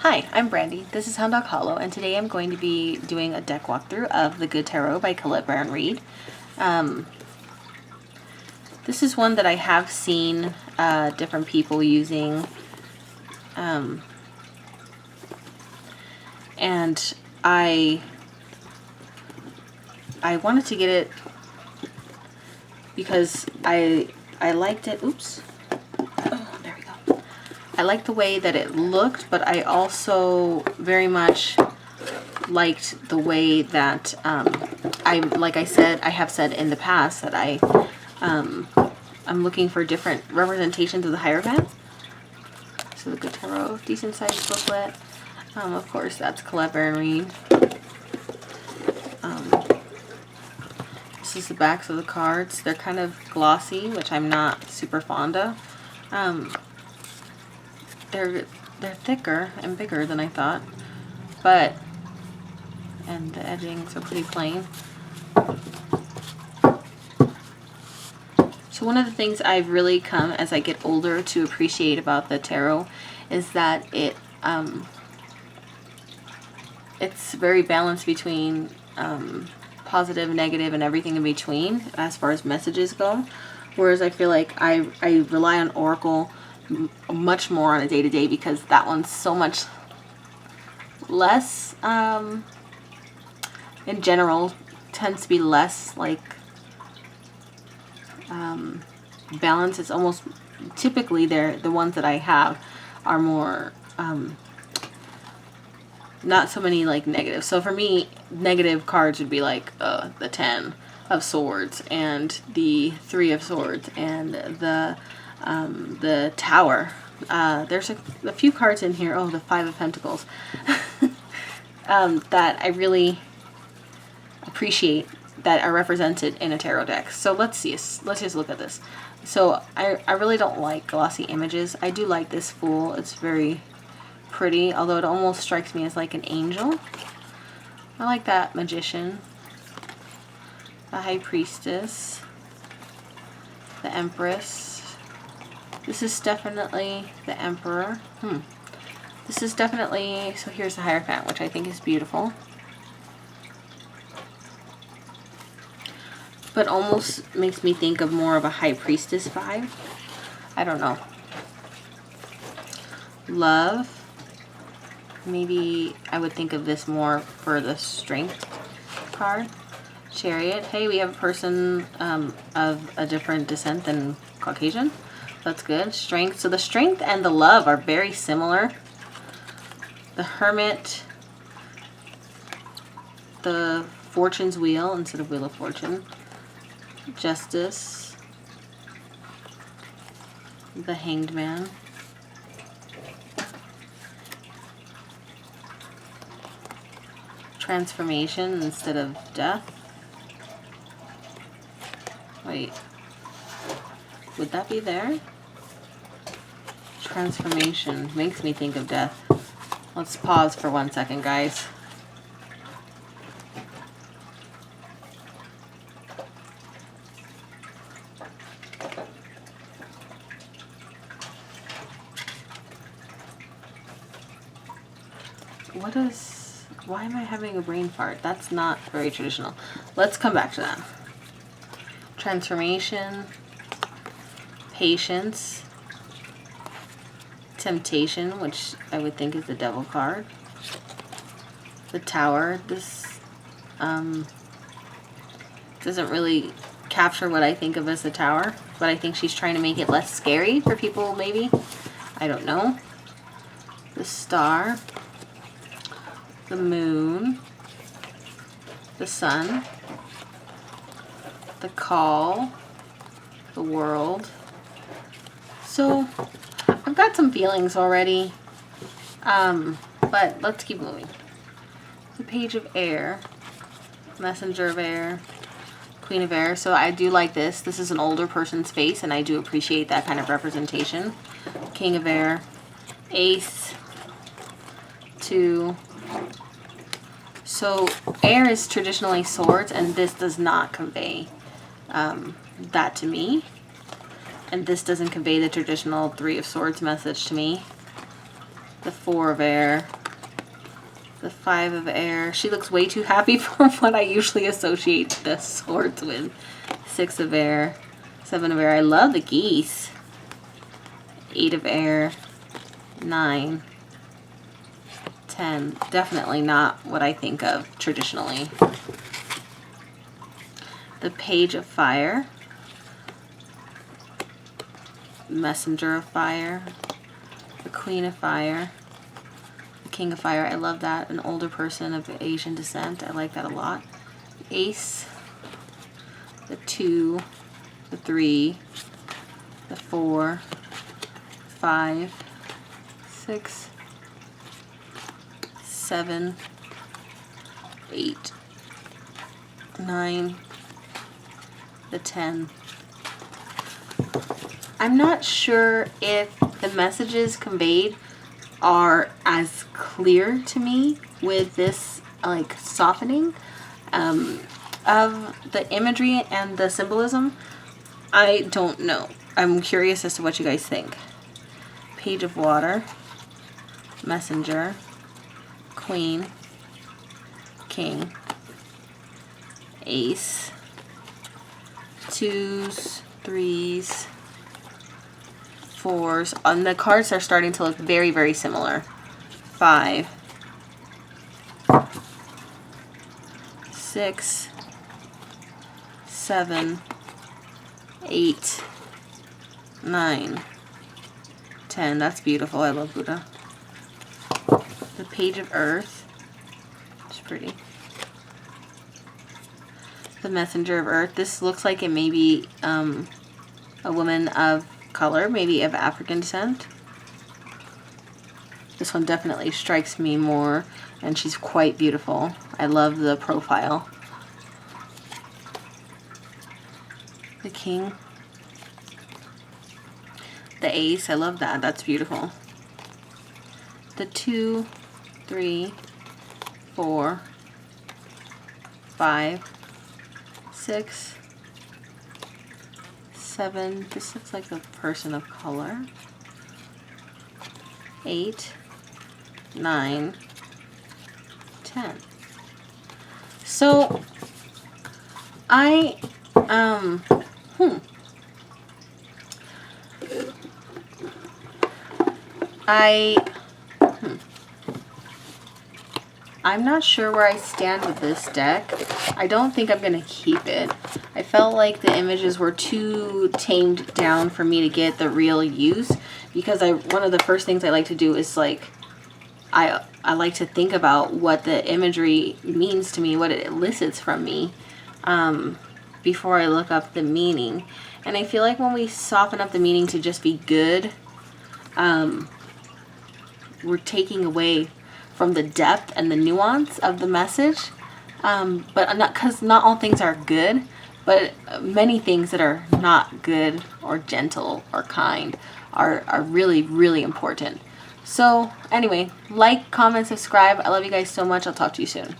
Hi, I'm Brandy. This is Hound Dog Hollow, and today I'm going to be doing a deck walkthrough of The Good Tarot by Colette Baron-Reid. This is one that I have seen different people using, and I wanted to get it because I liked it. Oops. Oh, there we go. I liked the way that it looked, but I also very much liked the way that like I have said in the past that I'm looking for different representations of the Hierophant. So the Good Tarot, decent sized booklet. Of course, that's Colette Baron-Reid. This is the backs of the cards. They're kind of glossy, which I'm not super fond of. They're thicker and bigger than I thought, and the edgings are pretty plain. So one of the things I've really come as I get older to appreciate about the tarot is that it's very balanced between positive, negative, and everything in between as far as messages go. Whereas I feel like I rely on Oracle much more on a day-to-day because that one's so much less, in general, tends to be less like balance. It's almost typically the ones that I have are more not so many like negative. So for me, negative cards would be like the 10 of Swords and the 3 of Swords and the Tower. There's a few cards in here. Oh, the 5 of Pentacles. That I really appreciate that are represented in a tarot deck. So let's just look at this. So I really don't like glossy images. I do like this Fool. It's very pretty, although it almost strikes me as like an angel. I like that Magician, the High Priestess, the Empress. This is definitely the Emperor. This is definitely, so here's the Hierophant, which I think is beautiful, but almost makes me think of more of a High Priestess vibe. I don't know. Love. Maybe I would think of this more for the Strength card. Chariot. Hey, we have a person of a different descent than Caucasian. That's good. Strength. So the Strength and the Love are very similar. The Hermit. The Fortune's Wheel instead of Wheel of Fortune. Justice. The Hanged Man. Transformation instead of death. Wait, would that be there? Transformation makes me think of death. Let's pause for 1 second, guys. Why am I having a brain fart? That's not very traditional. Let's come back to that. Transformation, Patience, Temptation, which I would think is the Devil card. The Tower. This doesn't really capture what I think of as the Tower, but I think she's trying to make it less scary for people, maybe. I don't know. The Star. The Moon, the Sun, the Call, the World. So I've got some feelings already, but let's keep moving. The Page of Air, Messenger of Air, Queen of Air. So I do like this. This is an older person's face, and I do appreciate that kind of representation. King of Air, Ace, 2. So air is traditionally swords, and this does not convey that to me. And this doesn't convey the traditional 3 of Swords message to me. the 4 of air, the 5 of air. She looks way too happy for what I usually associate the swords with. 6 of air, 7 of air. I love the geese. 8 of air, 9, 10. Definitely not what I think of traditionally. The page of fire, messenger of fire, the queen of fire, the king of fire. I love that. An older person of Asian descent. I like that a lot. Ace, the 2, the 3, the 4, 5, 6, 7, 8, 9, the 10. I'm not sure if the messages conveyed are as clear to me with this like softening of the imagery and the symbolism. I don't know. I'm curious as to what you guys think. Page of water, messenger, queen, king, ace, 2s, 3s, 4s. And the cards are starting to look very, very similar. 5, 6, 7, 8, 9, 10. That's beautiful. I love Buddha. The page of earth. It's pretty. The messenger of earth. This looks like it may be a woman of color, maybe of African descent. This one definitely strikes me more, and she's quite beautiful. I love the profile. The king. The ace. I love that. That's beautiful. The 2, 3, 4, 5, 6, 7. This looks like a person of color. 8, 9, 10. So I I'm not sure where I stand with this deck. I don't think I'm going to keep it. I felt like the images were too tamed down for me to get the real use, because one of the first things I like to do is like I like to think about what the imagery means to me, what it elicits from me, before I look up the meaning. And I feel like when we soften up the meaning to just be good, we're taking away from the depth and the nuance of the message. But not, because not all things are good, but many things that are not good or gentle or kind are really, really important. So anyway, like, comment, subscribe. I love you guys so much. I'll talk to you soon.